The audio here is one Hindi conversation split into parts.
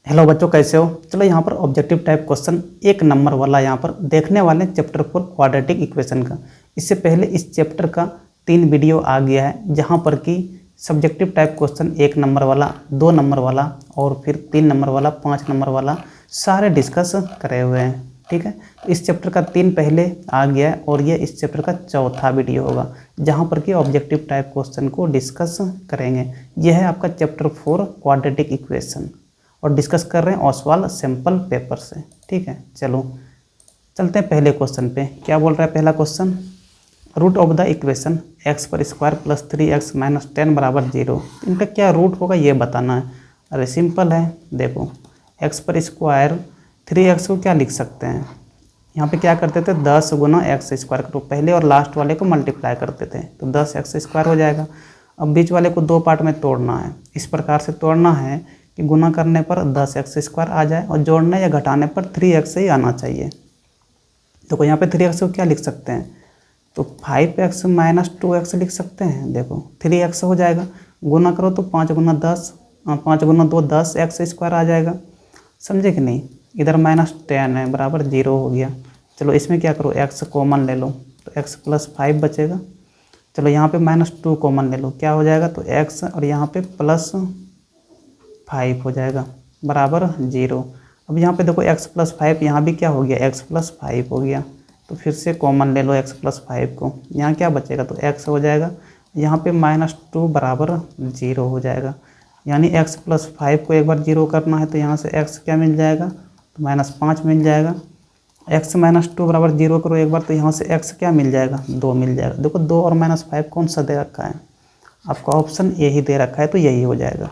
हेलो बच्चों, कैसे हो। चलो यहाँ पर ऑब्जेक्टिव टाइप क्वेश्चन एक नंबर वाला यहाँ पर देखने वाले चैप्टर 4 क्वाड्रेटिक इक्वेशन का। इससे पहले इस चैप्टर का 3 वीडियो आ गया है जहाँ पर कि सब्जेक्टिव टाइप क्वेश्चन 1 नंबर वाला, 2 नंबर वाला और फिर 3 नंबर वाला, 5 नंबर वाला सारे डिस्कस करे हुए हैं। ठीक है, तो इस चैप्टर का 3 पहले आ गया है और ये इस चैप्टर का चौथा वीडियो होगा जहाँ पर कि ऑब्जेक्टिव टाइप क्वेश्चन को डिस्कस करेंगे। यह है आपका चैप्टर 4 क्वाड्रेटिक इक्वेशन और डिस्कस कर रहे हैं ओसवाल सिंपल पेपर से। ठीक है, चलो चलते हैं पहले क्वेश्चन पे। क्या बोल रहा है पहला question, root of the equation x पर स्क्वायर प्लस 3x माइनस 10 बराबर 0। इनका क्या रूट होगा ये बताना है। अरे सिंपल है, देखो x पर स्क्वायर 3x को क्या लिख सकते हैं, यहाँ पे क्या करते थे 10 गुना एक्स स्क्वायर करो, पहले और लास्ट वाले को मल्टीप्लाई करते थे तो 10x स्क्वायर हो जाएगा। अब बीच वाले को 2 पार्ट में तोड़ना है, इस प्रकार से तोड़ना है कि गुना करने पर 10x स्क्वायर आ जाए और जोड़ने या घटाने पर 3x ही आना चाहिए। तो यहाँ पे 3x को क्या लिख सकते हैं, तो 5x माइनस 2x लिख सकते हैं। देखो 3x हो जाएगा, गुना करो तो 5 गुना 10, 5 गुना 2 10x स्क्वायर आ जाएगा। समझे कि नहीं, इधर माइनस 10 है बराबर 0 हो गया। चलो इसमें क्या करो, x कॉमन ले लो तो x प्लस 5 बचेगा। चलो यहाँ पे माइनस 2 कॉमन ले लो, क्या हो जाएगा, तो x और यहाँ पे प्लस 5 हो जाएगा बराबर 0। अब यहाँ पे देखो x प्लस 5, यहाँ भी क्या हो गया, x प्लस 5 हो गया। तो फिर से कॉमन ले लो x प्लस 5 को, यहाँ क्या बचेगा, तो x हो जाएगा। यहाँ पे माइनस 2 बराबर 0 हो जाएगा। यानी x प्लस 5 को एक बार 0 करना है तो यहाँ से x क्या मिल जाएगा, तो माइनस 5 मिल जाएगा। x माइनस 2 बराबर 0 करो एक बार तो यहाँ से x क्या मिल जाएगा, 2 मिल जाएगा। देखो 2 और माइनस 5 कौन सा दे रखा है, आपका ऑप्शन यही दे रखा है तो यही हो जाएगा।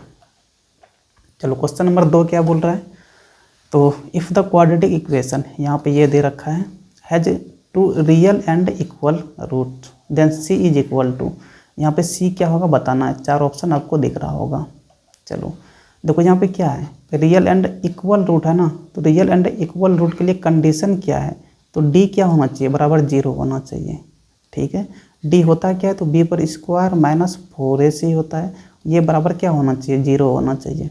चलो क्वेश्चन नंबर 2 क्या बोल रहा है, तो इफ़ द क्वाड्रेटिक इक्वेशन, यहाँ पे ये दे रखा है, has 2 real and equal root then c is equal to, यहाँ पे c क्या होगा बताना है। 4 ऑप्शन आपको दिख रहा होगा। चलो देखो यहाँ पे क्या है, रियल एंड इक्वल रूट है ना, तो रियल एंड इक्वल रूट के लिए कंडीशन क्या है, तो d क्या होना चाहिए, बराबर 0 होना चाहिए। ठीक है, d होता क्या है, तो b पर स्क्वायर माइनस 4ac होता है, ये बराबर क्या होना चाहिए, 0 होना चाहिए।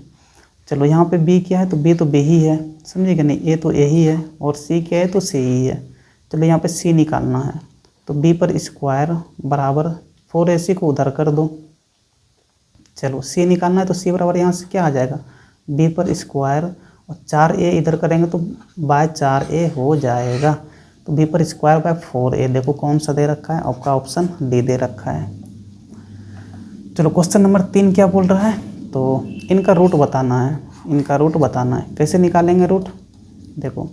चलो यहाँ पे b क्या है, तो b तो b ही है, समझे कि नहीं, a तो a ही है और c क्या है, तो c ही है। चलो यहाँ पे c निकालना है, तो b पर स्क्वायर बराबर 4ac को उधर कर दो। चलो c निकालना है तो c बराबर यहाँ से क्या आ जाएगा, b पर स्क्वायर और 4a इधर करेंगे तो बाय 4a हो जाएगा। तो b पर स्क्वायर बाय 4a, देखो कौन सा दे रखा है, आपका ऑप्शन डी दे रखा है। चलो क्वेश्चन नंबर 3 क्या बोल रहा है, तो इनका रूट बताना है, इनका रूट बताना है। कैसे निकालेंगे रूट, देखो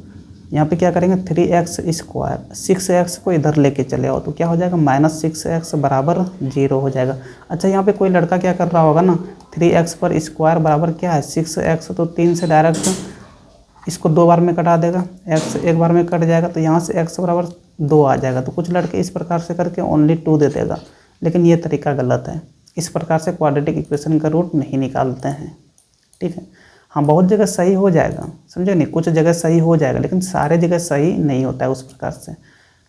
यहाँ पे क्या करेंगे, 3x स्क्वायर 6x को इधर लेके चले आओ तो क्या हो जाएगा, माइनस 6x बराबर 0 हो जाएगा। अच्छा यहाँ पे कोई लड़का क्या कर रहा होगा ना, 3x पर स्क्वायर बराबर क्या है 6x, तो 3 से डायरेक्ट इसको 2 बार में कटा देगा, x एक बार में कट जाएगा तो यहाँ से x बराबर 2 आ जाएगा। तो कुछ लड़के इस प्रकार से करके ओनली 2 दे देगा, लेकिन ये तरीका गलत है। इस प्रकार से क्वाड्रेटिक इक्वेशन का रूट नहीं निकालते हैं। ठीक है, हाँ बहुत जगह सही हो जाएगा, समझे नहीं, कुछ जगह सही हो जाएगा लेकिन सारे जगह सही नहीं होता है उस प्रकार से।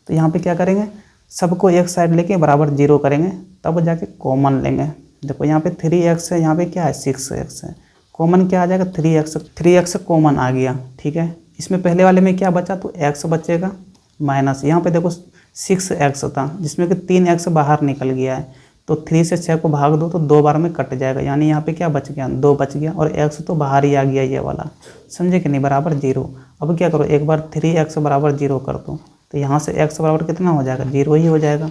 तो यहाँ पे क्या करेंगे, सबको एक साइड लेके बराबर 0 करेंगे तब जाके कॉमन लेंगे। देखो यहाँ पे 3x है, यहाँ पे क्या है 6x है, कॉमन क्या आ जाएगा 3x कॉमन आ गया। ठीक है, इसमें पहले वाले में क्या बचा, तो x बचेगा माइनस, यहाँ पे देखो 6x था जिसमें कि 3x बाहर निकल गया है, तो 3 से 6 को भाग दो तो 2 बार में कट जाएगा, यानी यहाँ पे क्या बच गया, 2 बच गया और x तो बाहर ही आ गया ये वाला, समझे कि नहीं, बराबर 0। अब क्या करो, एक बार 3x बराबर 0 कर दो तो यहाँ से x बराबर कितना हो जाएगा, 0 ही हो जाएगा।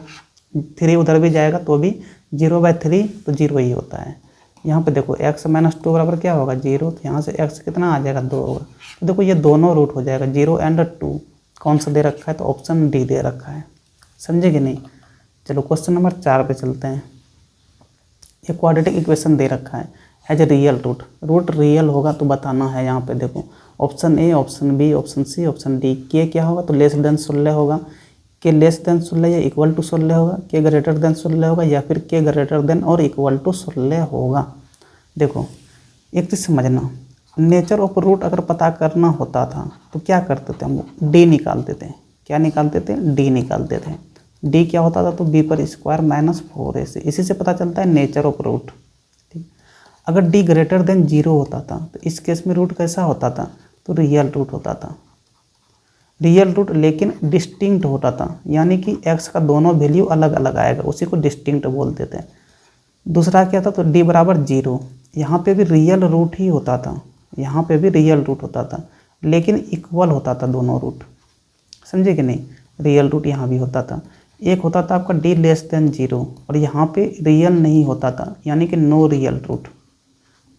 3 उधर भी जाएगा तो भी 0/3 तो 0 ही होता है। यहाँ पे देखो x माइनस 2 बराबर क्या होगा, 0, तो यहाँ से x कितना आ जाएगा, 2 होगा। तो देखो ये दोनों रूट हो जाएगा, 0 एंड 2 कौन सा दे रखा है, तो ऑप्शन डी दे रखा है, समझे कि नहीं। चलो क्वेश्चन नंबर 4 पे चलते हैं। ये क्वाड्रेटिक इक्वेशन दे रखा है, has real root, root real होगा तो बताना है। यहाँ पे देखो option A, option B, option C, option D. के क्या होगा, तो लेस देन 16 होगा, के लेस देन 16 या इक्वल टू 16 होगा, के ग्रेटर देन 16 होगा या फिर के ग्रेटर देन और इक्वल टू 16 होगा। देखो एक चीज़ समझना, नेचर ऑफ रूट अगर पता करना होता था तो क्या करते थे हम, डी निकालते थे। क्या निकालते थे, डी निकालते थे। डी क्या होता था, तो बी पर स्क्वायर माइनस 4ac, इसी से पता चलता है नेचर ऑफ रूट। ठीक, अगर डी ग्रेटर देन 0 होता था तो इस केस में रूट कैसा होता था, तो रियल रूट होता था, रियल रूट, लेकिन डिस्टिंक्ट होता था, यानी कि एक्स का दोनों वैल्यू अलग अलग आएगा, उसी को डिस्टिंक्ट बोलते थे। दूसरा क्या था, तो डी बराबर 0, यहाँ पे भी रियल रूट ही होता था, यहाँ पे भी रियल रूट होता था, लेकिन इक्वल होता था दोनों रूट, समझे कि नहीं, रियल रूट यहाँ भी होता था। एक होता था आपका डी लेस देन 0 और यहाँ पे रियल नहीं होता था, यानी कि no real root,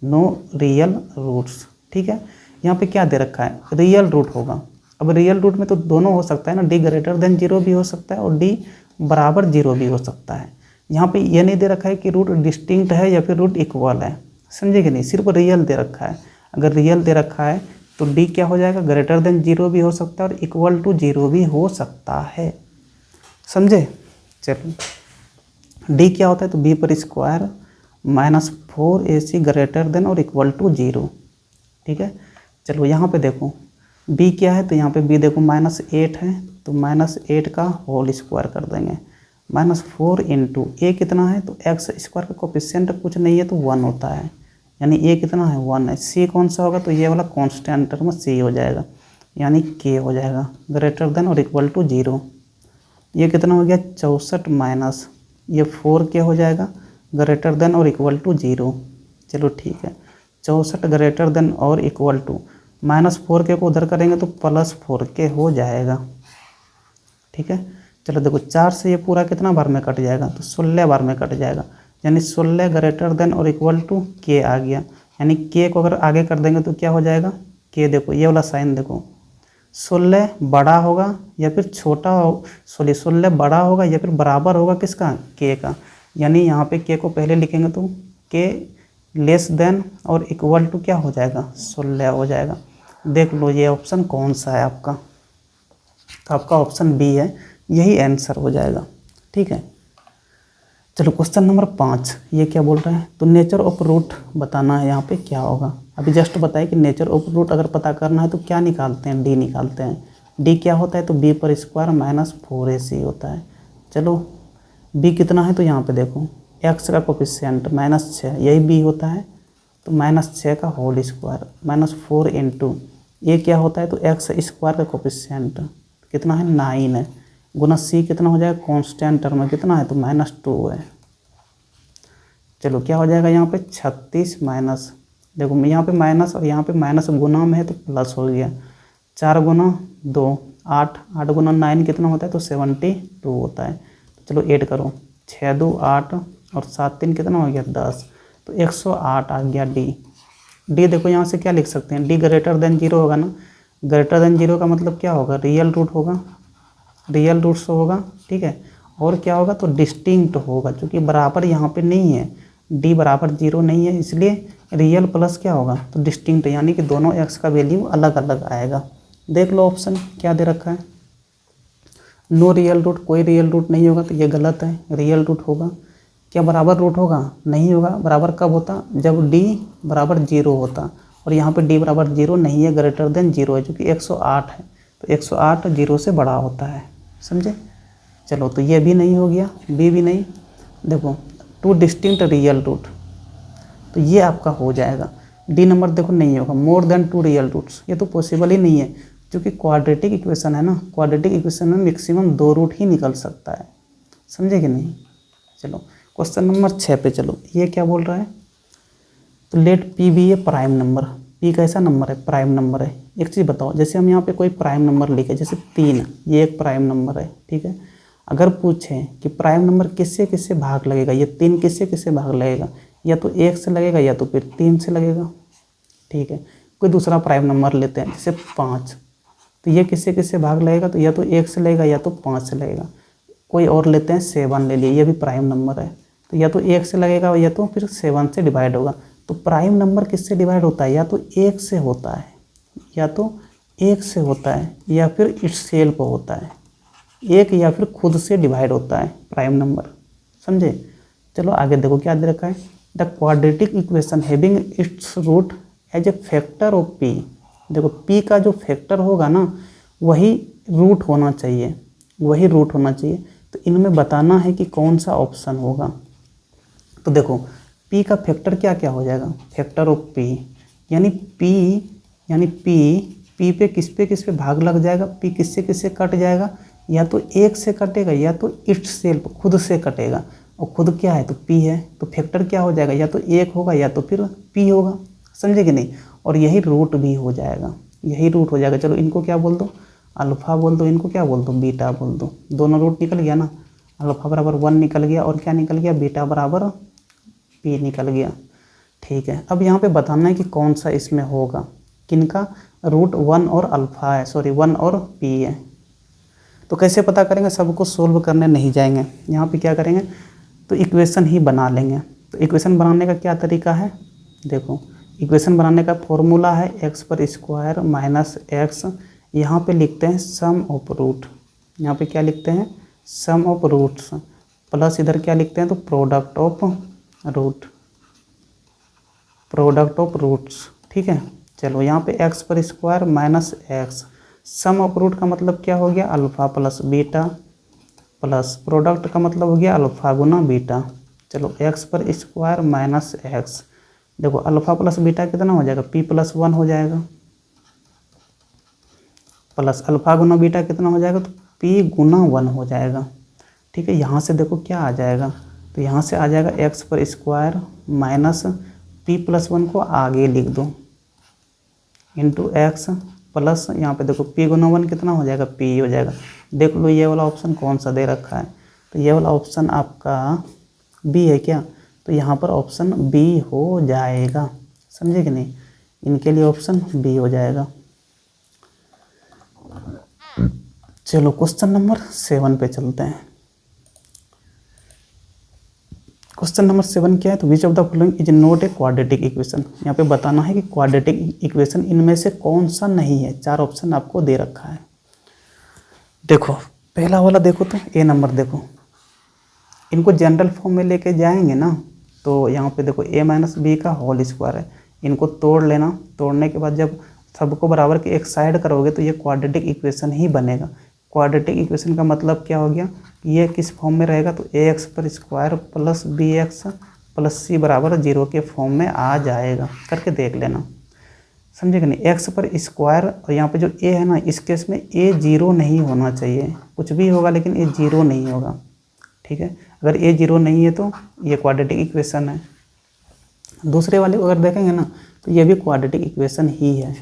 no real roots, ठीक है। यहाँ पे क्या दे रखा है, रियल रूट होगा। अब रियल रूट में तो दोनों हो सकता है ना, डी ग्रेटर देन 0 भी हो सकता है और डी बराबर 0 भी हो सकता है। यहाँ पे ये नहीं दे रखा है कि रूट डिस्टिंक्ट है या फिर रूट इक्वल है, समझे कि नहीं, सिर्फ रियल दे रखा है। अगर रियल दे रखा है तो डी क्या हो जाएगा, ग्रेटर देन 0 भी हो सकता है और इक्वल टू 0 भी हो सकता है, समझे। चलो डी क्या होता है, तो बी पर स्क्वायर -4ac ग्रेटर देन और इक्वल टू 0, ठीक है। चलो यहाँ पे देखो b क्या है, तो यहाँ पे b देखो -8 है, तो -8 का होल स्क्वायर कर देंगे, -4 इंटू ए कितना है, तो एक्स स्क्वायर का कोफिशिएंट कुछ नहीं है तो 1 होता है, यानी ए कितना है 1 है। c कौन सा होगा, तो ये वाला कांस्टेंट टर्म c हो जाएगा, यानी k हो जाएगा, ग्रेटर देन और इक्वल टू 0। ये कितना हो गया 64 माइनस ये 4 के हो जाएगा, ग्रेटर देन और इक्वल टू 0। चलो ठीक है, 64 ग्रेटर देन और इक्वल टू -4 के को उधर करेंगे तो +4 के हो जाएगा, ठीक है। चलो देखो 4 से ये पूरा कितना बार में कट जाएगा, तो 16 बार में कट जाएगा, यानी 16 ग्रेटर देन और इक्वल टू के आ गया, यानी के को अगर आगे कर देंगे तो क्या हो जाएगा, के देखो ये वाला साइन देखो, 16 बड़ा होगा या फिर छोटा हो, 16 बड़ा होगा या फिर बराबर होगा किसका, के का, यानी यहाँ पे के को पहले लिखेंगे तो के लेस देन और इक्वल टू क्या हो जाएगा, 16 हो जाएगा। देख लो ये ऑप्शन कौन सा है आपका, तो आपका ऑप्शन बी है, यही आंसर हो जाएगा, ठीक है। चलो क्वेश्चन नंबर 5, ये क्या बोल रहा है, तो नेचर ऑफ रूट बताना है, यहाँ पे क्या होगा। अभी जस्ट बताया कि नेचर ऑफ रूट अगर पता करना है तो क्या निकालते हैं, डी निकालते हैं। डी क्या होता है, तो बी पर स्क्वायर -4ac होता है। चलो बी कितना है, तो यहाँ पे देखो एक्स का कोफिशिएंट -6, यही बी होता है, तो -6 का होल स्क्वायर -4 इंटू ये क्या होता है, तो एक्स स्क्वायर का कोफिशिएंट कितना है 9 है, गुना सी कितना हो जाएगा, कांस्टेंट टर्म में कितना है, तो -2 है। चलो क्या हो जाएगा यहाँ पे 36 माइनस, देखो यहाँ पे माइनस और यहाँ पे माइनस गुना में है तो प्लस हो गया, 4 गुना 2 8, 8 गुना 9 कितना होता है, तो 72 होता है। तो चलो ऐड करो, 6 2 8 और 7 3 कितना हो गया 10, तो 108 आ गया डी। डी देखो यहाँ से क्या लिख सकते हैं, डी ग्रेटर देन 0 होगा ना, ग्रेटर देन 0 का मतलब क्या होगा, रियल रूट होगा, रियल रूट से होगा, ठीक है। और क्या होगा, तो डिस्टिंक्ट होगा, क्योंकि बराबर यहाँ पे नहीं है, डी बराबर 0 नहीं है, इसलिए रियल प्लस क्या होगा, तो डिस्टिंक्ट, यानी कि दोनों एक्स का वैल्यू अलग अलग आएगा। देख लो ऑप्शन क्या दे रखा है, नो रियल रूट, कोई रियल रूट नहीं होगा, तो ये गलत है, रियल रूट होगा। क्या बराबर रूट होगा, नहीं होगा, बराबर कब होता, जब डी बराबर 0 होता, और यहाँ पे डी बराबर 0 नहीं है, ग्रेटर देन 0 है, क्योंकि 108 है, तो 108 0 से बड़ा होता है, समझे। चलो तो ये भी नहीं हो गया, बी भी नहीं। देखो 2 डिस्टिंक्ट रियल रूट, तो ये आपका हो जाएगा। डी नंबर देखो नहीं होगा, मोर देन 2 रियल रूट्स, ये तो पॉसिबल ही नहीं है, क्योंकि क्वाड्रेटिक इक्वेशन है ना, क्वाड्रेटिक इक्वेशन में मैक्सिमम 2 रूट ही निकल सकता है, समझे कि नहीं। चलो क्वेश्चन नंबर 6 पे चलो, ये क्या बोल रहा है, तो लेट पी बी ए प्राइम नंबर, पी कैसा नंबर है, प्राइम नंबर है। एक चीज़ बताओ, जैसे हम यहाँ पे कोई प्राइम नंबर लिखे, जैसे 3, ये एक प्राइम नंबर है, ठीक है। अगर पूछें कि प्राइम नंबर किससे किससे भाग लगेगा, ये 3 किससे किससे भाग लगेगा, या तो 1 से लगेगा या तो फिर 3 से लगेगा, ठीक है। कोई दूसरा प्राइम नंबर लेते हैं जैसे 5, तो ये किससे किससे भाग लगेगा, तो या तो 1 से लगेगा या तो 5 से लगेगा। कोई और लेते हैं 7 ले लिए, ये भी प्राइम नंबर है, तो या तो 1 से लगेगा या तो फिर 7 से डिवाइड होगा। तो प्राइम नंबर किससे डिवाइड होता है, या तो 1 से होता है, या तो 1 से होता है, या फिर इटसेल्फ होता है, एक या फिर खुद से डिवाइड होता है प्राइम नंबर, समझे। चलो आगे देखो क्या दे रखा है, the quadratic equation having its root as a factor of P. देखो पी का जो फैक्टर होगा ना, वही रूट होना चाहिए, वही रूट होना चाहिए। तो इनमें बताना है कि कौन सा ऑप्शन होगा। तो देखो पी का फैक्टर क्या क्या हो जाएगा, फैक्टर ऑफ पी, यानी पी पे किस पे भाग लग जाएगा, पी किससे किससे कट जाएगा, या तो एक से कटेगा या तो इट सेल्फ खुद से कटेगा, और खुद क्या है तो पी है, तो फैक्टर क्या हो जाएगा, या तो एक होगा या तो फिर पी होगा, समझे कि नहीं। और यही रूट भी हो जाएगा, यही रूट हो जाएगा। चलो इनको क्या बोल दो, अल्फ़ा बोल दो, इनको क्या बोल दो, बीटा बोल दो। दोनों रूट निकल गया ना, अल्फ़ा बराबर 1 निकल गया और क्या निकल गया, बीटा बराबर पी निकल गया। ठीक है, अब यहाँ पे बताना है कि कौन सा इसमें होगा, किनका, रूट 1 और अल्फ़ा है, सॉरी 1 और पी है। तो कैसे पता करेंगे, सबको सोल्व करने नहीं जाएंगे, यहाँ पे क्या करेंगे तो इक्वेशन ही बना लेंगे। तो इक्वेशन बनाने का क्या तरीका है, देखो इक्वेशन बनाने का फॉर्मूला है एक्स पर स्क्वायर माइनस एक्स, यहाँ पे लिखते हैं सम ऑफ रूट, यहाँ पे क्या लिखते हैं सम ऑफ रूट्स, प्लस इधर क्या लिखते हैं तो product of root, product of roots. ठीक है, चलो यहाँ पे एक्स पर square minus x, sum of root का मतलब क्या हो गया alpha plus beta, plus product का मतलब हो गया अल्फ़ा गुना बीटा। चलो एक्स पर स्क्वायर माइनस एक्स, देखो अल्फ़ा प्लस बीटा कितना हो जाएगा, पी प्लस 1 हो जाएगा, प्लस अल्फ़ा गुना बीटा कितना हो जाएगा तो पी गुना 1 हो जाएगा। ठीक है, यहाँ से देखो क्या आ जाएगा, तो यहाँ से आ जाएगा एक्स पर स्क्वायर माइनस पी प्लस 1 को आगे लिख दो इंटू एक्स प्लस, यहाँ पे देखो पी गुना 1 कितना हो जाएगा, पी हो जाएगा। देख लो ये वाला ऑप्शन कौन सा दे रखा है, तो ये वाला ऑप्शन आपका बी है क्या, तो यहाँ पर ऑप्शन बी हो जाएगा, समझे कि नहीं, इनके लिए ऑप्शन बी हो जाएगा। चलो क्वेश्चन नंबर 7 पे चलते हैं। क्वेश्चन नंबर 7 क्या है, तो which of the following is not a quadratic equation, यहाँ पे बताना है कि क्वाड्रेटिक इक्वेशन इनमें से कौन सा नहीं है। 4 ऑप्शन आपको दे रखा है। देखो पहला वाला देखो तो ए नंबर देखो, इनको जनरल फॉर्म में लेके जाएंगे ना, तो यहाँ पे देखो a माइनस बी का होल स्क्वायर है, इनको तोड़ लेना, तोड़ने के बाद जब सबको बराबर के एक साइड करोगे तो ये क्वाड्रेटिक इक्वेशन ही बनेगा। क्वाड्रेटिक इक्वेशन का मतलब क्या हो गया, ये किस फॉर्म में रहेगा तो ए एक्स पर square plus b x plus c बराबर 0 के फॉर्म में आ जाएगा, करके देख लेना, समझे कि नहीं। एक्स पर स्क्वायर और यहाँ पे जो ए है ना, इस केस में ए 0 नहीं होना चाहिए, कुछ भी होगा लेकिन ए 0 नहीं होगा। ठीक है, अगर ए 0 नहीं है तो ये क्वाड्रेटिक इक्वेशन है। दूसरे वाले को अगर देखेंगे ना तो ये भी क्वाड्रेटिक इक्वेशन ही है।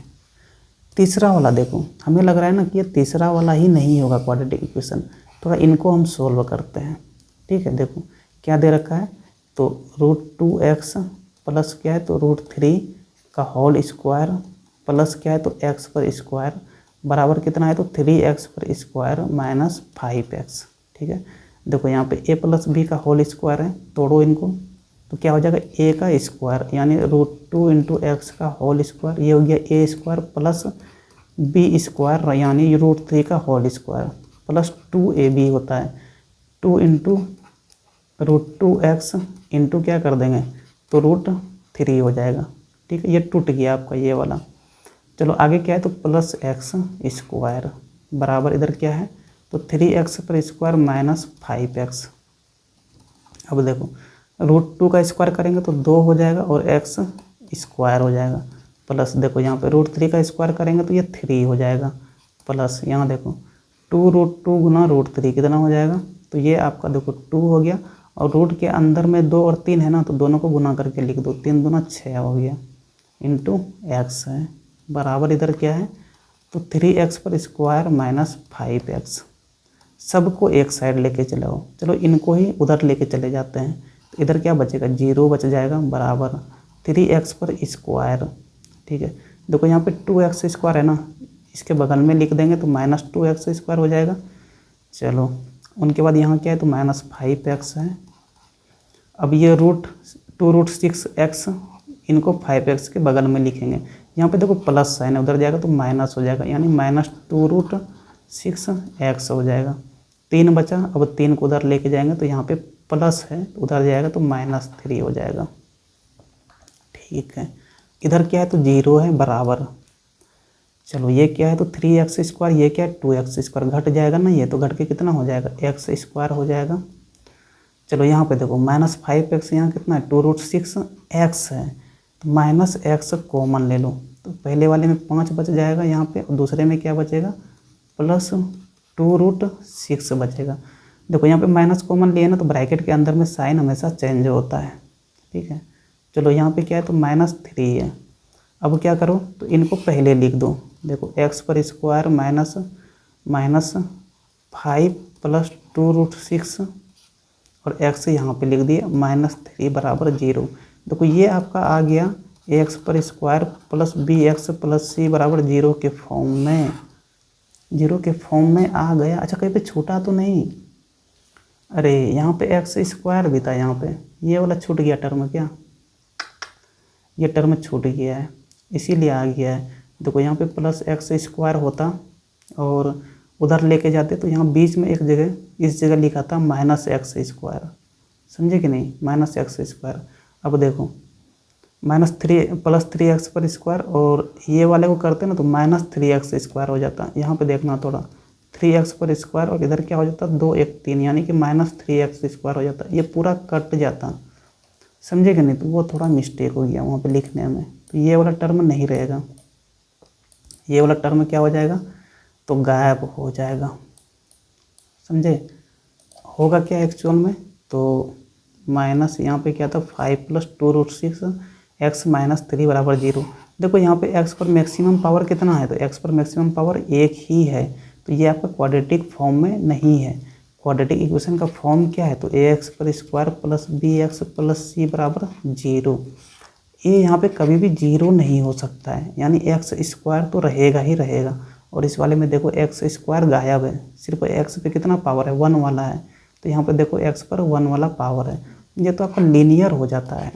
तीसरा वाला देखो, हमें लग रहा है ना कि ये तीसरा वाला ही नहीं होगा क्वाड्रेटिक इक्वेशन, थोड़ा इनको हम सोल्व करते हैं। ठीक है, देखो क्या दे रखा है, तो √2x प्लस क्या है तो √3 का होल स्क्वायर प्लस क्या है तो x पर स्क्वायर बराबर कितना है तो 3x पर स्क्वायर माइनस 5x। ठीक है, देखो यहाँ पे a प्लस बी का होल स्क्वायर है, तोड़ो इनको तो क्या हो जाएगा a का स्क्वायर यानी √2 इंटू एक्स का होल स्क्वायर, ये हो गया a square plus b square यानी √3 का होल स्क्वायर प्लस 2ab होता है 2 इंटू √2x इंटू क्या कर देंगे तो √3 हो जाएगा। ठीक है, ये टूट गया आपका ये वाला। चलो आगे क्या है तो प्लस एक्स स्क्वायर बराबर इधर क्या है तो 3x पर स्क्वायर माइनस 5x। अब देखो √2 का स्क्वायर करेंगे तो 2 हो जाएगा और x स्क्वायर हो जाएगा प्लस देखो यहाँ पे √3 का स्क्वायर करेंगे तो ये 3 हो जाएगा प्लस यहाँ देखो 2√2 गुना √3 कितना हो जाएगा तो ये आपका देखो 2 हो गया और रूट के अंदर में 2 और 3 है ना तो दोनों को गुना करके लिख दो, 3 दूना 6 हो गया इंटू एक्स है बराबर इधर क्या है तो 3x पर स्क्वायर माइनस 5x। सबको एक साइड लेके चलाओ, चलो इनको ही उधर लेके चले जाते हैं तो इधर क्या बचेगा 0 बच जाएगा बराबर 3x पर स्क्वायर। ठीक है, देखो यहाँ पे 2x स्क्वायर है ना, इसके बगल में लिख देंगे तो माइनस 2x स्क्वायर हो जाएगा। चलो उनके बाद यहाँ क्या है तो माइनस 5x है। अब ये √2√6x इनको 5x के बगल में लिखेंगे, यहाँ पे देखो प्लस साइन है उधर जाएगा तो माइनस हो जाएगा यानी माइनस 2√6x हो जाएगा। 3 बचा, अब 3 को उधर लेके जाएंगे तो यहाँ पे प्लस है उधर जाएगा तो -3 हो जाएगा। ठीक है, इधर क्या है तो 0 है बराबर, चलो ये क्या है तो 3x स्क्वायर, ये क्या है 2x स्क्वायर, घट जाएगा ना ये तो घट के कितना हो जाएगा x स्क्वायर हो जाएगा चलो यहाँ पे देखो -5x यहाँ कितना है, 2√6x है, तो -x कॉमन ले लो, तो पहले वाले में 5 बच जाएगा यहाँ पे, और दूसरे में क्या बचेगा, +2√6 बचेगा। देखो यहाँ पे माइनस कॉमन लिए ना, तो ब्रैकेट के अंदर में साइन हमेशा चेंज होता है, ठीक है। चलो यहाँ पे क्या है, तो -3 है। अब क्या करो, तो इनको पहले लिख दो। देखो x पर स्क्वायर -5 + 2√6 और x यहाँ पे लिख दिए -3 = 0। देखो ये आपका आ गया x पर स्क्वायर + bx + c = 0 के फॉर्म में, 0 के फॉर्म में आ गया। अच्छा कहीं पे छूटा तो नहीं, अरे यहाँ पे x स्क्वायर भी था, यहाँ पे ये वाला छूट गया टर्म, क्या ये टर्म छूट गया है, इसीलिए आ गया है। देखो यहाँ पे +x² होता और उधर लेके जाते, तो यहाँ बीच में एक जगह, इस जगह लिखा था -x², समझे कि नहीं, -x²। अब देखो +3x पर स्क्वायर, और ये वाले को करते ना तो -3x² हो जाता। यहाँ पे देखना थोड़ा, 3x पर स्क्वायर और इधर क्या हो जाता, 2 1 3, यानी कि -3x² हो जाता, ये पूरा कट जाता, समझे कि नहीं। तो वो थोड़ा मिस्टेक हो गया वहाँ पे लिखने में, तो ये वाला टर्म नहीं रहेगा, ये वाला टर्म क्या हो जाएगा, तो गायब हो जाएगा, समझे। होगा क्या एक्चुअल में, तो माइनस यहाँ पे क्या था, 5 + 2√6 x - 3 = 0। देखो यहाँ पे x पर मैक्सिमम पावर कितना है, तो x पर मैक्सिमम पावर 1 ही है, तो ये आपका क्वाड्रेटिक फॉर्म में नहीं है। क्वाड्रेटिक इक्वेशन का फॉर्म क्या है, तो ax पर स्क्वायर + bx + c = 0। ये यहाँ पे कभी भी 0 नहीं हो सकता है, यानी x² तो रहेगा ही रहेगा। और इस वाले में देखो x² गायब है, सिर्फ x पे कितना पावर है, 1 वाला है, तो यहाँ पे देखो x पर 1 वाला पावर है। ये तो आपका लीनियर हो जाता है,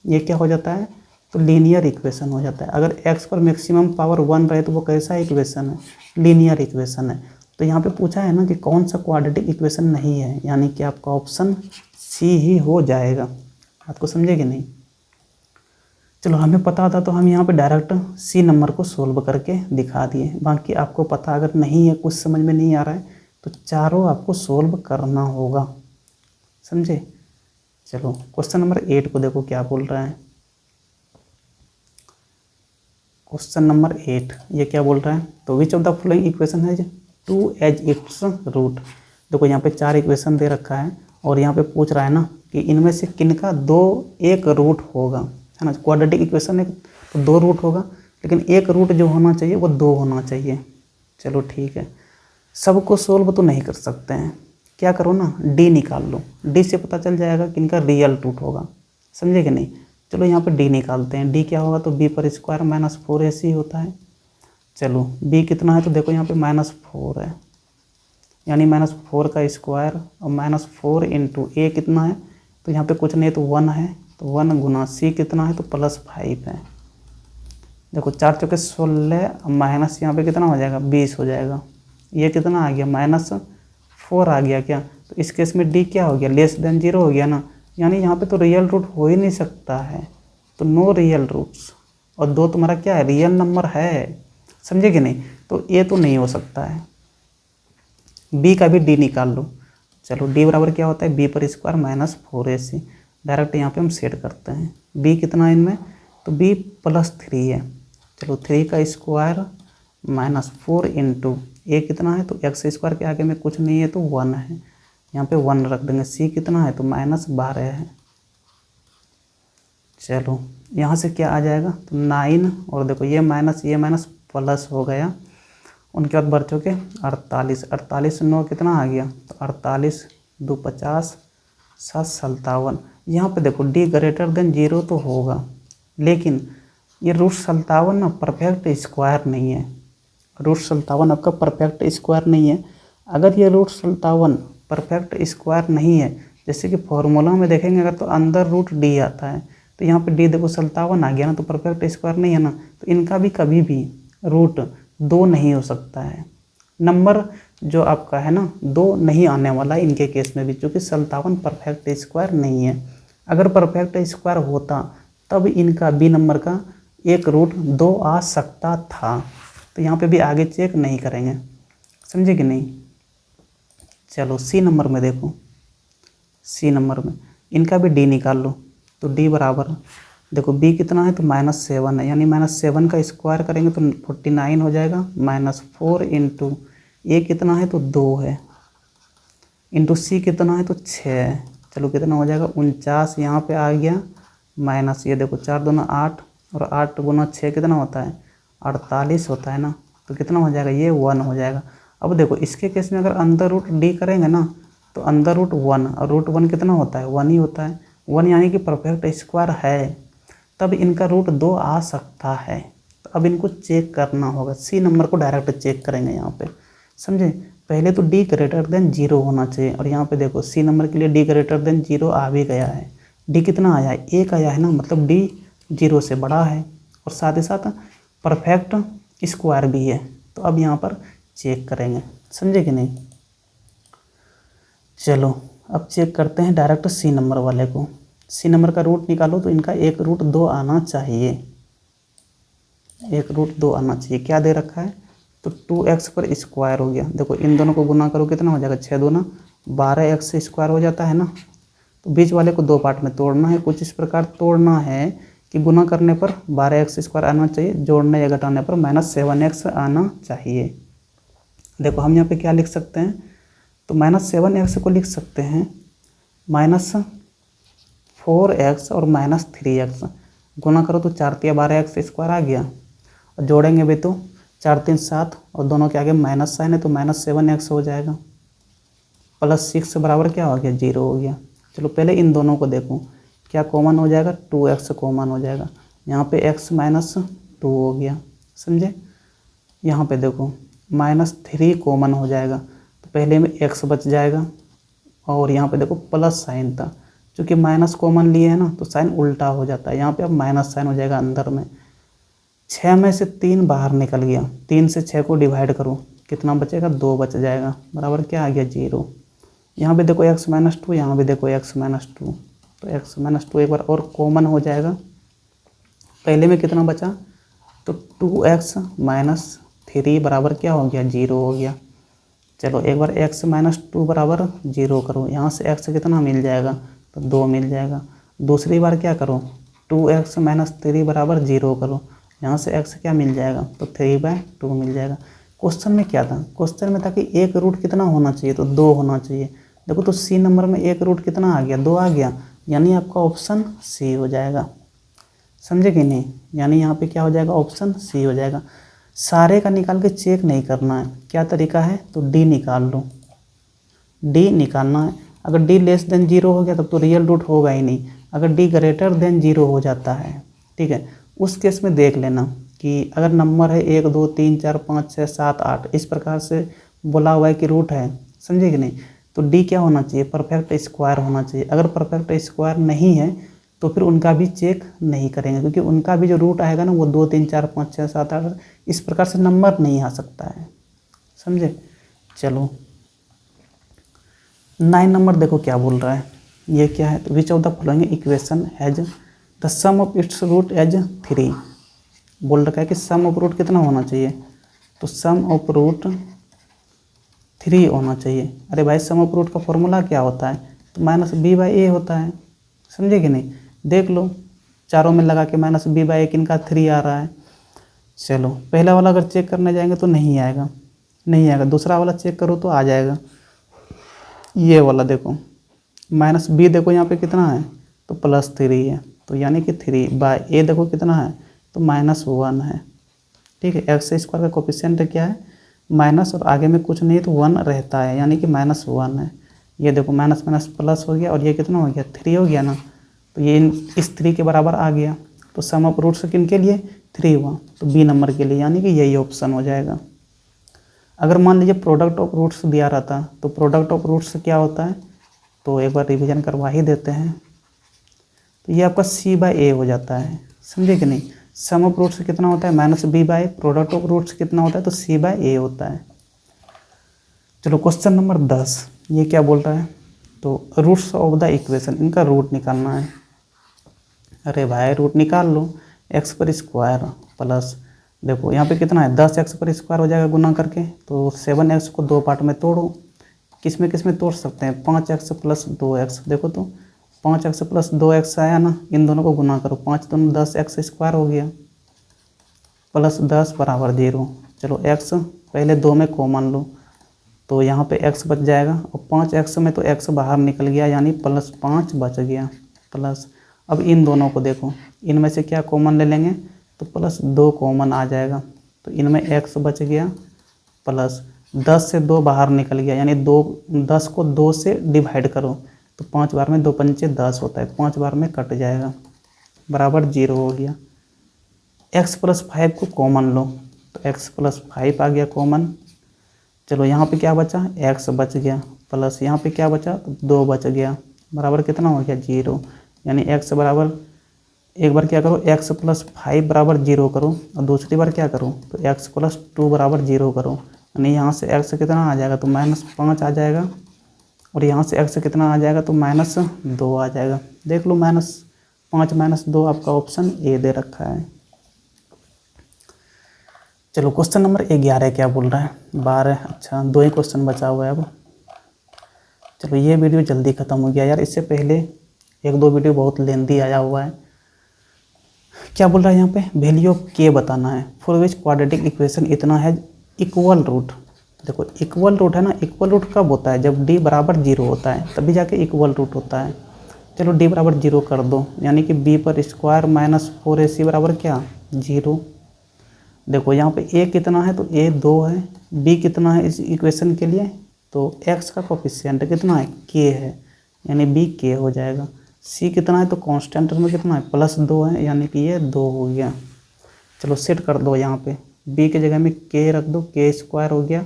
ये क्या हो जाता है, तो लीनियर इक्वेशन हो जाता है। अगर x पर मैक्सिमम पावर 1 रहे तो वो कैसा इक्वेशन है, लीनियर इक्वेशन है। तो यहाँ पे पूछा है ना कि कौन सा क्वाड्रेटिक इक्वेशन नहीं है, यानी कि आपका ऑप्शन सी ही हो जाएगा। बात को समझे कि नहीं। चलो हमें पता था तो हम यहाँ पे डायरेक्ट सी नंबर को सोल्व करके दिखा दिए। बाकी आपको पता अगर नहीं है, कुछ समझ में नहीं आ रहा है, तो चारों आपको सोल्व करना होगा, समझे। चलो क्वेश्चन नंबर 8 को देखो क्या बोल रहा है। क्वेश्चन नंबर 8 ये क्या बोल रहा है, तो which of the following equation है 2 एज इट्स रूट। देखो यहाँ पे 4 इक्वेशन दे रखा है और यहाँ पे पूछ रहा है ना कि इनमें से किनका एक रूट होगा, है ना। क्वाड्रेटिक इक्वेशन है तो 2 रूट होगा, लेकिन एक रूट जो होना चाहिए वो 2 होना चाहिए। चलो ठीक है, सबको सोल्व तो नहीं कर सकते हैं, क्या करो ना, डी निकाल लो, डी से पता चल जाएगा कि इनका रियल रूट होगा, समझे कि नहीं। चलो यहाँ पे डी निकालते हैं, डी क्या होगा, तो बी पर स्क्वायर -4ac होता है। चलो बी कितना है, तो देखो यहाँ पे -4 है, यानी -4 का स्क्वायर और -4 × ए कितना है, तो यहाँ पे कुछ नहीं तो 1 है, तो 1 × सी कितना है, तो +5 है। देखो 4 × 16 माइनस यहाँ पे कितना हो जाएगा, 20 हो जाएगा। ये कितना आ गया, -4 आ गया क्या, तो इस केस में डी क्या हो गया, <0 हो गया ना, यानी यहाँ पे तो रियल रूट हो ही नहीं सकता है, तो नो रियल रूट्स। और 2 तुम्हारा क्या है, रियल नंबर है, समझे कि नहीं। तो ये तो नहीं हो सकता है, बी का भी डी निकाल लो। चलो डी बराबर क्या होता है, बी पर स्क्वायर -4ac। डायरेक्ट यहाँ पे हम सेट करते हैं, बी कितना है इनमें, तो बी +3 है। चलो 3 का स्क्वायर -4 × ए कितना है, तो x² के आगे में कुछ नहीं है तो 1 है, यहाँ पे 1 रख देंगे। सी कितना है, तो -12 है। चलो यहाँ से क्या आ जाएगा, तो 9, और देखो ये माइनस प्लस हो गया, उनके बाद बढ़ चुके 48, 48 9 कितना आ गया, तो 48 2 50 7 57। यहाँ पे देखो डी > 0 तो होगा, लेकिन ये √57 ना परफेक्ट स्क्वायर नहीं है, √57 आपका परफेक्ट स्क्वायर नहीं है। अगर ये √57 परफेक्ट स्क्वायर नहीं है, जैसे कि फॉर्मूला में देखेंगे अगर, तो अंदर √d आता है, तो यहाँ पे d देखो 57 आ गया ना, तो परफेक्ट स्क्वायर नहीं है ना, तो इनका भी कभी भी √2 नहीं हो सकता है। नंबर जो आपका है ना 2 नहीं आने वाला है इनके केस में भी, क्योंकि 57 परफेक्ट स्क्वायर नहीं है। अगर परफेक्ट स्क्वायर होता तब इनका बी नंबर का एक √2 आ सकता था, तो यहाँ पे भी आगे चेक नहीं करेंगे, समझे कि नहीं। चलो सी नंबर में देखो, सी नंबर में, इनका भी डी निकाल लो। तो डी बराबर देखो बी कितना है तो -7 है, यानी -7 का स्क्वायर करेंगे तो 49 हो जाएगा। -4 इंटू ए कितना है तो 2 है, इंटू सी कितना है तो 6 है। चलो कितना हो जाएगा 49 यहाँ पे आ गया, माइनस ये देखो 4 दूना 8 और 8 गुना 6 कितना होता है 48 होता है ना। तो कितना हो जाएगा ये 1 हो जाएगा। अब देखो इसके केस में अगर अंदर रूट डी करेंगे ना तो अंदर रूट 1 और रूट 1 कितना होता है 1 ही होता है। 1 यानी कि परफेक्ट स्क्वायर है, तब इनका रूट 2 आ सकता है। तो अब इनको चेक करना होगा, सी नंबर को डायरेक्ट चेक करेंगे यहाँ पे, समझे। पहले तो डी ग्रेटर देन 0 होना चाहिए, और यहाँ पे देखो सी नंबर के लिए डी ग्रेटर देन 0 आ भी गया है। डी कितना आया है 1 आया है ना, मतलब डी 0 से बड़ा है और साथ ही साथ परफेक्ट स्क्वायर भी है। तो अब यहाँ पर चेक करेंगे, समझे कि नहीं। चलो अब चेक करते हैं डायरेक्ट सी नंबर वाले को। सी नंबर का रूट निकालो तो इनका एक रूट 2 आना चाहिए, एक रूट 2 आना चाहिए। क्या दे रखा है तो 2x पर स्क्वायर हो गया। देखो इन दोनों को गुना करो कितना हो जाएगा 6 दूना 12x स्क्वायर हो जाता है ना। तो बीच वाले को 2 पार्ट में तोड़ना है, कुछ इस प्रकार तोड़ना है कि गुना करने पर 12x स्क्वायर आना चाहिए, जोड़ने या घटाने पर -7x आना चाहिए। देखो हम यहाँ पे क्या लिख सकते हैं तो -7x को लिख सकते हैं -4x और -3x। गुना करो तो 4 तिया 12x स्क्वायर आ गया, और जोड़ेंगे भी तो 4 3 7 और दोनों के आगे माइनस साइन है तो -7x हो जाएगा। +6 बराबर क्या हो गया 0 हो गया। चलो पहले इन दोनों को देखो क्या कॉमन हो जाएगा 2x कॉमन हो जाएगा। यहाँ पे x -2 हो गया, समझे। यहाँ पे देखो -3 कॉमन हो जाएगा तो पहले में x बच जाएगा, और यहाँ पे देखो प्लस साइन था, क्योंकि माइनस कॉमन लिए है ना तो साइन उल्टा हो जाता है। यहाँ पे अब माइनस साइन हो जाएगा अंदर में। 6 में से 3 बाहर निकल गया, 3 से 6 को डिवाइड करो कितना बचेगा 2 बच जाएगा, बराबर क्या आ गया 0। यहाँ पे देखो x -2, यहाँ भी देखो x -2, तो x -2 एक बार और कॉमन हो जाएगा। पहले में कितना बचा तो 2x -3 बराबर क्या हो गया 0 हो गया। चलो एक बार x -2 बराबर 0 करो, यहाँ से x कितना मिल जाएगा तो 2 मिल जाएगा। दूसरी बार क्या करो 2x -3 बराबर 0 करो, यहाँ से x क्या मिल जाएगा तो 3/2 मिल जाएगा। क्वेश्चन में क्या था, क्वेश्चन में था कि एक रूट कितना होना चाहिए तो 2 होना चाहिए। देखो तो सी नंबर में एक रूट कितना आ गया 2 आ गया, यानी आपका ऑप्शन सी हो जाएगा, समझे कि नहीं। यानी यहाँ पे क्या हो जाएगा ऑप्शन सी हो जाएगा। सारे का निकाल के चेक नहीं करना है, क्या तरीका है तो डी निकाल लो, डी निकालना है। अगर डी लेस देन 0 हो गया तब तो रियल रूट होगा ही नहीं। अगर डी ग्रेटर देन 0 हो जाता है, ठीक है, उस केस में देख लेना कि अगर नंबर है 1 2 3 4 5 6 7 8 इस प्रकार से बोला हुआ है कि रूट है, समझे कि नहीं। तो डी क्या होना चाहिए परफेक्ट स्क्वायर होना चाहिए। अगर परफेक्ट स्क्वायर नहीं है तो फिर उनका भी चेक नहीं करेंगे, क्योंकि उनका भी जो रूट आएगा ना वो 2 3 4 5 6 7 8 इस प्रकार से नंबर नहीं आ सकता है, समझे। चलो 9 नंबर देखो क्या बोल रहा है, ये क्या है तो which of the following equation has the sum of its root as 3। बोल रखा है कि सम ऑफ रूट कितना होना चाहिए तो सम ऑफ रूट 3 होना चाहिए। अरे भाई सम ऑफ रूट का फॉर्मूला क्या होता है तो -b/a होता है, समझे कि नहीं। देख लो चारों में लगा के -b/a किनका 3 आ रहा है। चलो पहला वाला अगर चेक करने जाएंगे तो नहीं आएगा, नहीं आएगा। दूसरा वाला चेक करो तो आ जाएगा। ये वाला देखो -b देखो यहाँ पे कितना है तो +3 है, तो यानी कि 3/a देखो कितना है तो -1 है, ठीक है। एक्स स्क्वायर का कोफिशिएंट क्या है माइनस, और आगे में कुछ नहीं तो 1 रहता है, यानी कि -1 है। ये देखो माइनस माइनस प्लस हो गया और ये कितना हो गया 3 हो गया ना, तो ये इस 3 के बराबर आ गया। तो सम ऑफ रूट्स किन के लिए 3 हुआ तो बी नंबर के लिए, यानी कि यही ऑप्शन हो जाएगा। अगर मान लीजिए प्रोडक्ट ऑफ रूट्स दिया रहता तो प्रोडक्ट ऑफ रूट्स क्या होता है तो एक बार रिवीजन करवा ही देते हैं। तो ये आपका c/a हो जाता है, समझे कि नहीं। सम ऑफ रूट्स कितना होता है -b/a, प्रोडक्ट ऑफ रूट्स कितना होता है तो c/a होता है। चलो क्वेश्चन नंबर 10, ये क्या बोल रहा है तो रूट्स ऑफ द इक्वेशन, इनका रूट निकालना है। अरे भाई रूट निकाल लो, x पर स्क्वायर प्लस देखो यहाँ पे कितना है 10x पर स्क्वायर हो जाएगा गुना करके, तो 7x को 2 पार्ट में तोड़ो, किस में तोड़ सकते हैं, 5x प्लस 2x। देखो तो 5x प्लस 2x आया ना, इन दोनों को गुना करो, 5 दूनी 10x स्क्वायर हो गया प्लस 10 बराबर 0। चलो x पहले 2 में कॉमन लो तो यहाँ पे x बच जाएगा, और 5x में तो x बाहर निकल गया यानी प्लस 5 बच गया प्लस। अब इन दोनों को देखो, इनमें से क्या कॉमन ले लेंगे तो प्लस 2 कॉमन आ जाएगा, तो इनमें x बच गया प्लस 10 से 2 बाहर निकल गया यानी 10 को 2 से डिवाइड करो तो 5 बार में 2 पंचे 10 होता है, 5 बार में कट जाएगा बराबर 0 हो गया। x प्लस 5 को कॉमन लो तो x प्लस 5 आ गया कॉमन। चलो यहाँ पे क्या बचा, x बच गया प्लस यहाँ पे क्या बचा तो 2 बच गया बराबर कितना हो गया 0। यानी x बराबर, एक बार क्या करो x प्लस 5 बराबर 0 करो और दूसरी बार क्या करो तो x प्लस 2 बराबर 0 करो, यानी यहाँ से x कितना आ जाएगा तो -5 आ जाएगा, और यहाँ से x कितना आ जाएगा तो -2 आ जाएगा। देख लो -5 -2 आपका ऑप्शन ए दे रखा है। चलो क्वेश्चन नंबर 11 क्या बोल रहा है, 12, अच्छा 2 ही क्वेश्चन बचा हुआ है अब। चलो ये वीडियो जल्दी ख़त्म हो गया यार, इससे पहले 1-2 वीडियो बहुत लेंदी आया हुआ है। क्या बोल रहा है यहाँ पे, वैल्यू ऑफ के बताना है फॉर विच क्वाड्रेटिक इक्वेशन इतना है इक्वल रूट। देखो इक्वल रूट है ना, इक्वल रूट कब होता है जब d बराबर 0 होता है, तभी जाके इक्वल रूट होता है। चलो d बराबर 0 कर दो, यानी कि b पर स्क्वायर माइनस 4ac बराबर क्या 0। देखो यहाँ पे a कितना है तो a 2 है, b कितना है इस इक्वेशन के लिए तो x का कोफिशिएंट कितना है k है, यानी b k हो जाएगा। c कितना है तो कांस्टेंट में कितना है +2 है, यानी कि ये 2 हो गया। चलो सेट कर दो, यहाँ पे b की जगह में k रख दो, k स्क्वायर हो गया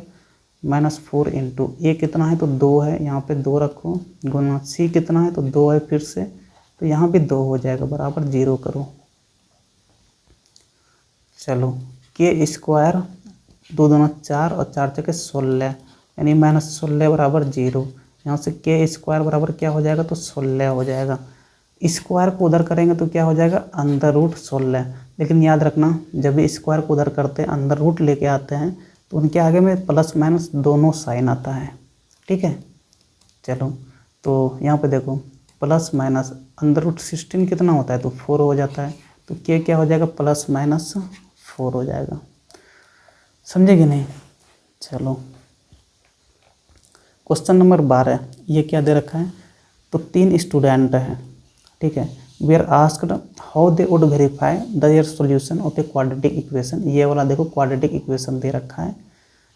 -4 इंटू a कितना है तो 2 है, यहाँ पे 2 रखो गुना c कितना है तो 2 है फिर से, तो यहाँ भी 2 हो जाएगा बराबर 0 करो। चलो के स्क्वायर 2 दूना 4 और 4 चौके 16, यानी -16 बराबर 0। यहाँ से के स्क्वायर बराबर क्या हो जाएगा तो 16 हो जाएगा। स्क्वायर को उधर करेंगे तो क्या हो जाएगा √16, लेकिन याद रखना जब भी स्क्वायर को उधर करते हैं अंदर रूट लेके आते हैं तो उनके आगे में प्लस माइनस दोनों साइन आता है, ठीक है। चलो तो यहाँ पे देखो प्लस माइनस √16 कितना होता है तो 4 हो जाता है, तो के क्या हो जाएगा +-4 हो जाएगा, समझे कि नहीं। चलो क्वेश्चन नंबर 12, ये क्या दे रखा है तो 3 स्टूडेंट हैं, ठीक है। We are asked how they would verify the solution of a quadratic equation. ये वाला देखो क्वाड्रेटिक इक्वेशन दे रखा है,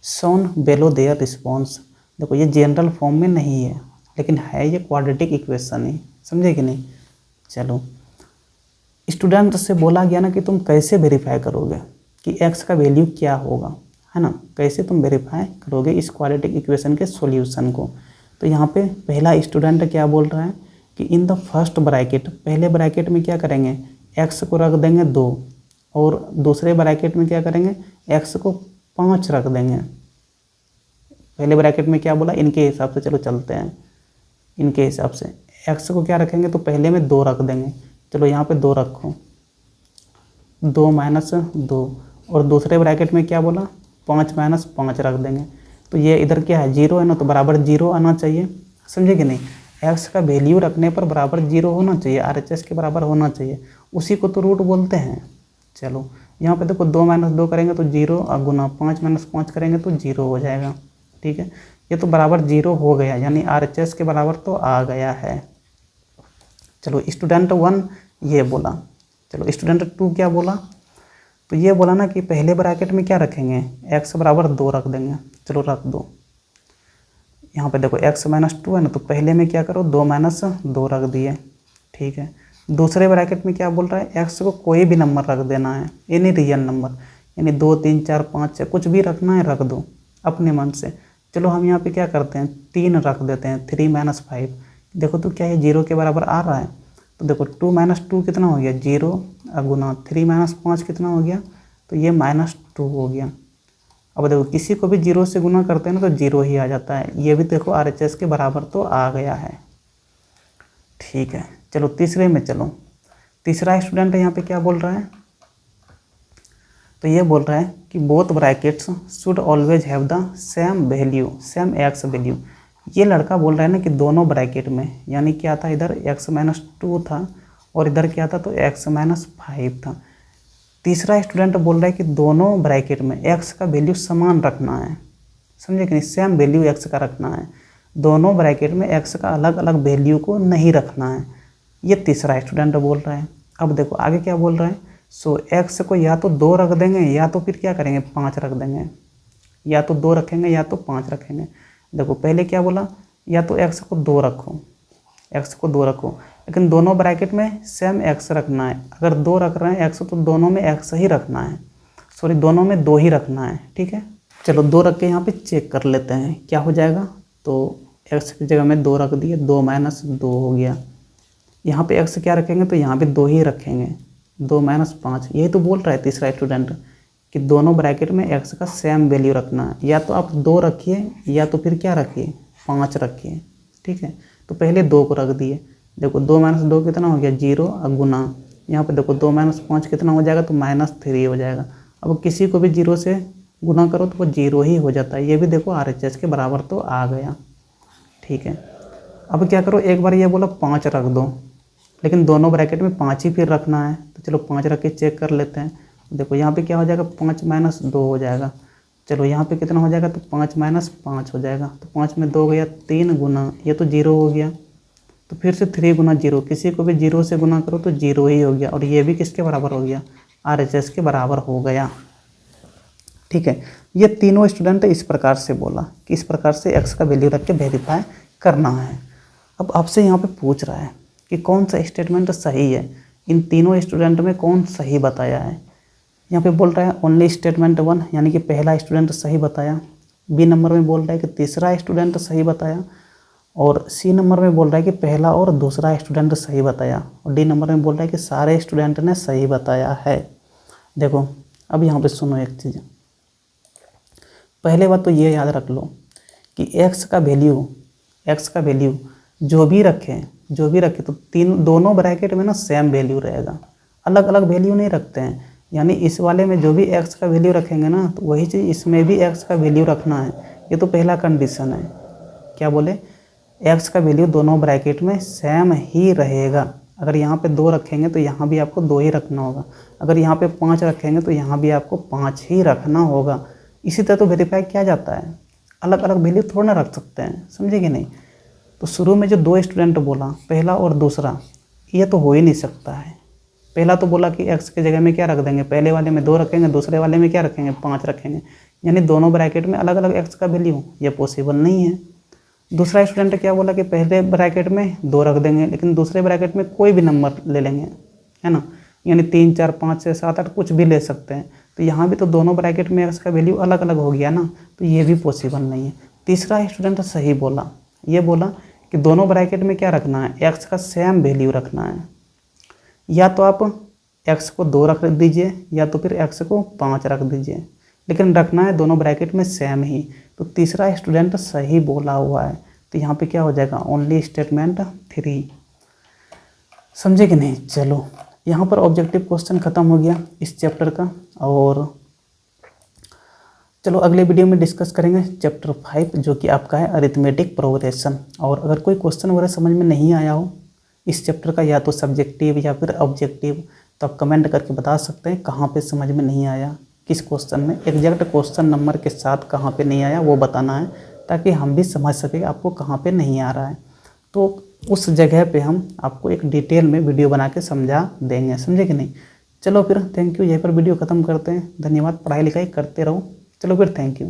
शोन बेलो देयर रिस्पॉन्स। देखो ये जनरल फॉर्म में नहीं है लेकिन है ये क्वाड्रेटिक इक्वेशन ही, समझे कि नहीं। चलो स्टूडेंट से बोला गया ना कि तुम कैसे वेरीफाई करोगे कि x का वैल्यू क्या होगा, है ना, कैसे तुम वेरीफाई करोगे इस क्वाड्रेटिक इक्वेशन के सॉल्यूशन को। तो यहाँ पे पहला स्टूडेंट क्या बोल रहा है कि इन द फर्स्ट ब्रैकेट, पहले ब्रैकेट में क्या करेंगे x को रख देंगे 2 और दूसरे ब्रैकेट में क्या करेंगे x को 5 रख देंगे। पहले ब्रैकेट में क्या बोला इनके हिसाब से, चलो चलते हैं इनके हिसाब से। x को क्या रखेंगे तो पहले में 2 रख देंगे, चलो यहाँ पे 2 रखो, 2 - 2, और दूसरे ब्रैकेट में क्या बोला 5 - 5 रख देंगे। तो ये इधर क्या है 0 है ना, तो बराबर 0 आना चाहिए, समझे कि नहीं। x का वैल्यू रखने पर बराबर 0 होना चाहिए, RHS के बराबर होना चाहिए, उसी को तो रूट बोलते हैं। चलो यहाँ पे देखो 2 - 2 करेंगे तो 0 और गुना 5 - 5 करेंगे तो 0 हो जाएगा, ठीक है। ये तो बराबर 0 हो गया, यानी RHS के बराबर तो आ गया है। चलो स्टूडेंट 1 ये बोला, चलो स्टूडेंट 2 क्या बोला तो ये बोला ना कि पहले ब्रैकेट में क्या रखेंगे x बराबर 2 रख देंगे, चलो रख दो। यहाँ पे देखो x - 2 है ना, तो पहले में क्या करो 2 - 2 रख दिए, ठीक है। दूसरे ब्रैकेट में क्या बोल रहा है x को कोई भी नंबर रख देना है, एनी रियल नंबर, यानी 2 3 4 5 6 कुछ भी रखना है रख दो अपने मन से। चलो हम यहाँ पे क्या करते हैं 3 रख देते हैं, 3 - 5। देखो तो क्या ये 0 के बराबर आ रहा है, तो देखो 2 - 2 कितना हो गया 0, गुना 3 - 5 कितना हो गया तो ये -2 हो गया। अब देखो किसी को भी 0 से गुना करते हैं ना तो 0 ही आ जाता है, ये भी देखो RHS के बराबर तो आ गया है, ठीक है। चलो तीसरे में चलो, तीसरा स्टूडेंट यहाँ पे क्या बोल रहा है तो ये बोल रहा है कि both brackets should always have the same value, same x value, ये लड़का बोल रहा है ना कि दोनों ब्रैकेट में, यानी क्या था, इधर x-2 था और इधर क्या था, तो x-5 था। तीसरा स्टूडेंट बोल रहा है कि दोनों ब्रैकेट में x का वैल्यू समान रखना है, समझे कि नहीं, सेम वैल्यू x का रखना है, दोनों ब्रैकेट में x का अलग अलग वैल्यू को नहीं रखना है, ये तीसरा स्टूडेंट बोल रहा है। अब देखो आगे क्या बोल रहा है, सो x को या तो 2 रख देंगे या तो फिर क्या करेंगे 5 रख देंगे, या तो 2 रखेंगे या तो 5 रखेंगे। देखो पहले क्या बोला, या तो x को 2 रखो, x को 2 रखो, लेकिन दोनों ब्रैकेट में सेम x रखना है। अगर 2 रख रहे हैं x तो दोनों में x ही रखना है, सॉरी दोनों में 2 ही रखना है, ठीक है। चलो 2 रख के यहाँ पे चेक कर लेते हैं क्या हो जाएगा। तो x की जगह में 2 रख दिए, 2 - 2 हो गया। यहाँ पे x क्या रखेंगे, तो यहाँ पे 2 ही रखेंगे, 2 - 5। यही तो बोल रहा है तीसरा स्टूडेंट कि दोनों ब्रैकेट में x का सेम वैल्यू रखना है, या तो आप 2 रखिए या तो फिर क्या रखिए 5 रखिए, ठीक है। तो पहले 2 को रख दिए, देखो 2 - 2 कितना हो गया 0, और गुना यहाँ पे देखो 2 - 5 कितना हो जाएगा, तो -3 हो जाएगा। अब किसी को भी 0 से गुना करो तो वो 0 ही हो जाता है। ये भी देखो RHS के बराबर तो आ गया, ठीक है। अब क्या करो, एक बार ये बोला 5 रख दो, लेकिन दोनों ब्रैकेट में 5 ही फिर रखना है, तो चलो 5 रख के चेक कर लेते हैं। देखो यहाँ पे क्या हो जाएगा, 5 - 2 हो जाएगा। चलो यहाँ पे कितना हो जाएगा, तो 5 - 5 हो जाएगा, तो 5 में 2 गया, 3 गुना ये तो 0 हो गया, तो फिर से 3 गुना 0, किसी को भी 0 से गुना करो तो 0 ही हो गया, और ये भी किसके बराबर हो गया, RHS के बराबर हो गया, ठीक है। ये तीनों स्टूडेंट इस प्रकार से बोला कि इस प्रकार से x का वैल्यू रख के वेरीफाई करना है। अब आपसे यहाँ पे पूछ रहा है कि कौन सा स्टेटमेंट सही है, इन तीनों स्टूडेंट में कौन सही बताया है। यहाँ पे बोल रहा है ओनली स्टेटमेंट 1, यानी कि पहला स्टूडेंट सही बताया। बी नंबर में बोल रहा है कि तीसरा स्टूडेंट सही बताया, और सी नंबर में बोल रहा है कि पहला और दूसरा स्टूडेंट सही बताया, और डी नंबर में बोल रहा है कि सारे स्टूडेंट ने सही बताया है। देखो अब यहाँ पे सुनो एक चीज़, पहले बात तो ये याद रख लो कि x का वैल्यू जो भी रखे तो दोनों ब्रैकेट में ना सेम वैल्यू रहेगा, अलग अलग वैल्यू नहीं रखते हैं। यानी इस वाले में जो भी x का वैल्यू रखेंगे ना, तो वही चीज़ इसमें भी x का वैल्यू रखना है। ये तो पहला कंडीशन है, क्या बोले, x का वैल्यू दोनों ब्रैकेट में सेम ही रहेगा। अगर यहाँ पे 2 रखेंगे तो यहाँ भी आपको 2 ही रखना होगा, अगर यहाँ पे 5 रखेंगे तो यहाँ भी आपको 5 ही रखना होगा। इसी तरह तो वेरीफाई किया जाता है, अलग अलग वैल्यू थोड़ा ना रख सकते हैं, समझे कि नहीं। तो शुरू में जो 2 स्टूडेंट बोला, पहला और दूसरा, ये तो हो ही नहीं सकता है। पहला तो बोला कि x की जगह में क्या रख देंगे, पहले वाले में 2 रखेंगे, दूसरे वाले में क्या रखेंगे 5 रखेंगे, यानी दोनों ब्रैकेट में अलग अलग x का वैल्यू, ये पॉसिबल नहीं है। दूसरा स्टूडेंट क्या बोला कि पहले ब्रैकेट में 2 रख देंगे, लेकिन दूसरे ब्रैकेट में कोई भी नंबर ले लेंगे, है ना, यानी 3, 4, 5, 6, 7, 8 कुछ भी ले सकते हैं। तो यहाँ भी तो दोनों ब्रैकेट में x का वैल्यू अलग अलग हो गया ना, तो ये भी पॉसिबल नहीं है। तीसरा स्टूडेंट सही बोला, ये बोला कि दोनों ब्रैकेट में क्या रखना है, x का सेम वैल्यू रखना है, या तो आप x को 2 रख दीजिए या तो फिर x को 5 रख दीजिए, लेकिन रखना है दोनों ब्रैकेट में सेम ही। तो तीसरा स्टूडेंट सही बोला हुआ है, तो यहाँ पे क्या हो जाएगा, ओनली स्टेटमेंट 3, समझे कि नहीं। चलो यहाँ पर ऑब्जेक्टिव क्वेश्चन ख़त्म हो गया इस चैप्टर का, और चलो अगले वीडियो में डिस्कस करेंगे चैप्टर 5 जो कि आपका है अरिथमेटिक प्रोग्रेशन। और अगर कोई क्वेश्चन वगैरह समझ में नहीं आया हो इस चैप्टर का, या तो सब्जेक्टिव या फिर ऑब्जेक्टिव, तो आप कमेंट करके बता सकते हैं कहाँ पे समझ में नहीं आया, किस क्वेश्चन में, एग्जैक्ट क्वेश्चन नंबर के साथ कहाँ पे नहीं आया वो बताना है, ताकि हम भी समझ सकें आपको कहाँ पे नहीं आ रहा है। तो उस जगह पे हम आपको एक डिटेल में वीडियो बना के समझा देंगे, समझे कि नहीं। चलो फिर थैंक यू, यहीं पर वीडियो ख़त्म करते हैं। धन्यवाद, पढ़ाई लिखाई करते रहो। चलो फिर थैंक यू।